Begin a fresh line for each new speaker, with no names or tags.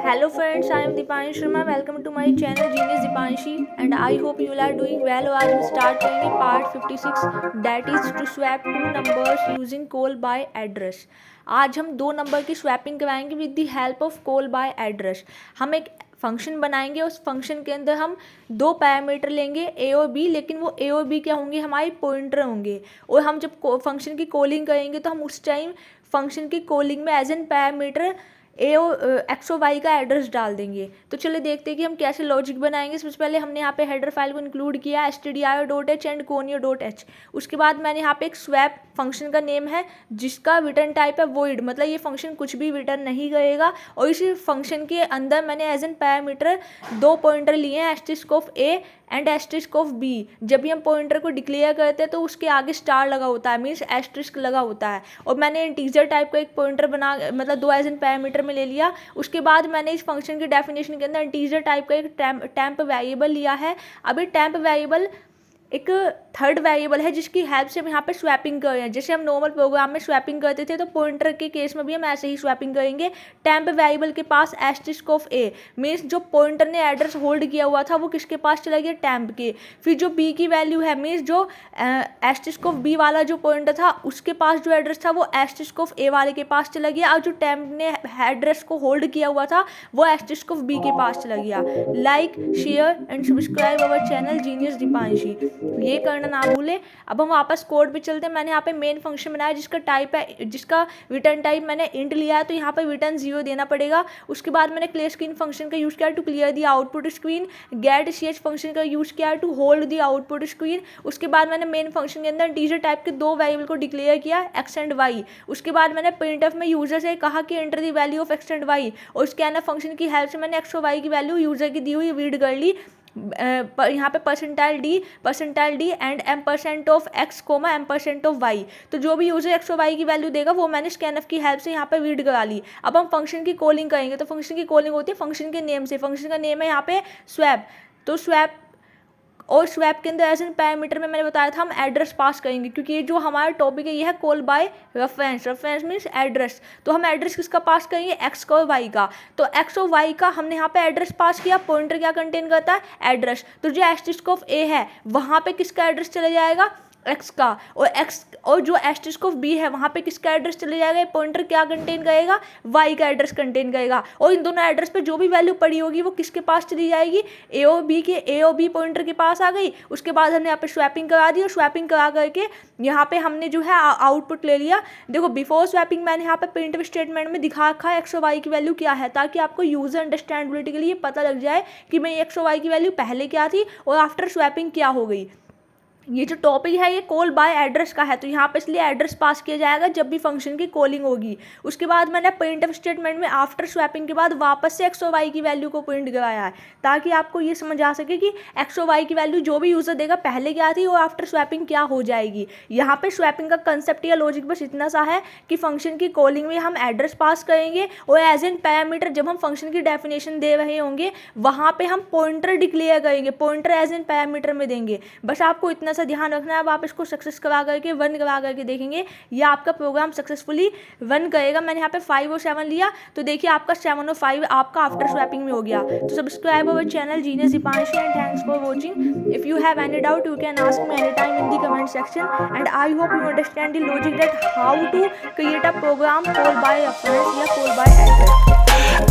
Hello friends, I am Dipanshi Sharma. Welcome to my channel Genius Dipanshi and I hope you all are doing well. आज हम start करेंगे part 56 that is to swap two numbers using call by address. आज हम दो number की swapping कराएंगे with the help of call by address. हम एक फंक्शन बनाएंगे, उस फंक्शन के अंदर हम दो पैरामीटर लेंगे ए और बी, लेकिन वो ए और बी क्या होंगे, हमारे पॉइंटर होंगे. और हम जब फंक्शन की कॉलिंग करेंगे तो हम उस टाइम फंक्शन की कॉलिंग में एज एन पैरामीटर ए और एक्स और वाई का एड्रेस डाल देंगे. तो चलिए देखते हैं कि हम कैसे लॉजिक बनाएंगे. सबसे पहले हमने यहाँ पे हेडर फाइल को इंक्लूड किया stdio.h एंड conio.h. उसके बाद मैंने यहाँ पे एक स्वैप फंक्शन का नेम है जिसका रिटर्न टाइप है वॉइड, मतलब ये फंक्शन कुछ भी रिटर्न नहीं करेगा. और इसी फंक्शन के अंदर मैंने एज एन पैरामीटर दो पॉइंटर लिए हैं, asterisk of a and asterisk of b. जब भी हम पॉइंटर को डिक्लेयर करते हैं तो उसके आगे स्टार लगा होता है, मीन्स एस्टेरिस्क लगा होता है. और मैंने इंटीजर टाइप का एक पॉइंटर बना, मतलब दो एज एन पैरामीटर में ले लिया. उसके बाद मैंने इस फंक्शन की डेफिनेशन के अंदर इंटीजर टाइप का एक टेम्प वेरिएबल लिया है. अभी टेम्प वेरिएबल एक थर्ड वेरिएबल है जिसकी हेल्प से हम यहाँ पे स्वैपिंग कर रहे हैं. जैसे हम नॉर्मल प्रोग्राम में स्वैपिंग करते थे तो पॉइंटर के केस में भी हम ऐसे ही स्वैपिंग करेंगे. टेम्प वेरिएबल के पास एस्टेरिस्क ऑफ ए मीन्स जो पॉइंटर ने एड्रेस होल्ड किया हुआ था वो किसके पास चला गया, टेम्प के. फिर जो बी की वैल्यू है मीन्स जो एस्टेरिस्क ऑफ बी वाला जो पॉइंटर था उसके पास जो एड्रेस था वो एस्टेरिस्क ऑफ ए वाले के पास चला गया. और जो टेम्प ने एड्रेस को होल्ड किया हुआ था वो एस्टेरिस्क ऑफ बी के पास चला गया. Like, share and subscribe our channel genius Deepanshi, ये करना ना भूले. अब हम वापस कोड पे चलते हैं. मैंने यहाँ पे मेन फंक्शन बनाया जिसका टाइप है, जिसका रिटर्न टाइप मैंने इंट लिया है, तो यहाँ पे रिटर्न 0 देना पड़ेगा. उसके बाद मैंने क्लियर स्क्रीन फंक्शन का यूज़ किया to clear the output screen. Get ch function का यूज़ किया to hold the output screen. उसके बाद मैंने मेन फंक्शन के अंदर इंटीजर टाइप के दो वेरिएबल को डिक्लेयर किया, एक्स एंड वाई. उसके बाद मैंने printf में यूजर से कहा कि enter the value of x and y. और स्कैनर फंक्शन की हेल्प से मैंने एक्स और वाई की वैल्यू यूजर की दी हुई रीड कर ली. यहाँ पे percentile d and m% of x comma m% of y. तो जो भी यूजर एक्स और वाई की वैल्यू देगा वो मैंने स्कैनफ की हेल्प से यहाँ पे रीड करा ली. अब हम फंक्शन की कॉलिंग करेंगे तो फंक्शन की कॉलिंग होती है फंक्शन के नेम से. फंक्शन का नेम है यहाँ पे स्वैप. तो स्वैप और स्वैप के अंदर एज एन पैरामीटर में मैंने बताया था हम एड्रेस पास करेंगे, क्योंकि ये जो हमारा टॉपिक है ये है call by reference. Reference means address. तो हम एड्रेस किसका पास करेंगे, एक्स का और वाई का. तो एक्स और वाई का हमने यहाँ पे एड्रेस पास किया. पॉइंटर क्या कंटेन करता है, एड्रेस. तो जो एस्टेरिस्क ऑफ ए है वहाँ पे किसका एड्रेस चला जाएगा, एक्स का. और जो एस्टेरिस्क ऑफ बी है वहाँ पे किसका एड्रेस चले जाएगा, पॉइंटर क्या कंटेन करेगा, वाई का एड्रेस कंटेन करेगा. और इन दोनों एड्रेस पे जो भी वैल्यू पड़ी होगी वो किसके पास चली जाएगी, ए और बी पॉइंटर के पास आ गई. उसके बाद हमने यहाँ पे स्वैपिंग करा दी और स्वैपिंग करा करके यहाँ पे हमने जो है आउटपुट ले लिया. देखो बिफोर स्वैपिंग मैंने यहाँ पे प्रिंटफ स्टेटमेंट में दिखा रखा है एक्स और वाई की वैल्यू क्या है, ताकि आपको यूजर अंडरस्टैंडेबिलिटी के लिए पता लग जाए कि मैं एक्स और वाई की वैल्यू पहले क्या थी और आफ्टर स्वैपिंग क्या हो गई. ये जो टॉपिक है ये कॉल बाय एड्रेस का है, तो यहाँ पे इसलिए एड्रेस पास किया जाएगा जब भी फंक्शन की कॉलिंग होगी. उसके बाद मैंने प्रिंटफ स्टेटमेंट में आफ्टर स्वैपिंग के बाद वापस से एक्स और वाई की वैल्यू को प्रिंट कराया है, ताकि आपको ये समझ आ सके कि एक्स और वाई की वैल्यू जो भी यूजर देगा पहले क्या थी और आफ्टर स्वैपिंग क्या हो जाएगी. यहाँ पे स्वैपिंग का कंसेप्ट या लॉजिक बस इतना सा है कि फंक्शन की कॉलिंग में हम एड्रेस पास करेंगे और एज एन पैरामीटर जब हम फंक्शन की डेफिनेशन दे रहे होंगे वहाँ पे हम पॉइंटर डिक्लेयर करेंगे, पॉइंटर एज एन पैरामीटर में देंगे. बस आपको इतना ध्यान रखना है. अब आप इसको सक्सेस करा करके रन करा करके देखेंगे ये आपका प्रोग्राम सक्सेसफुली रन करेगा. मैंने यहाँ पे 5 और 7 लिया तो देखिए आपका 7 और 5 आपका आफ्टर स्वैपिंग में हो गया. तो subscribe our channel genius Deepanshi and thanks for watching. If you have any doubt you can ask me any time in the comment section and I hope you understand the logic that how to create a program call by reference या call by address.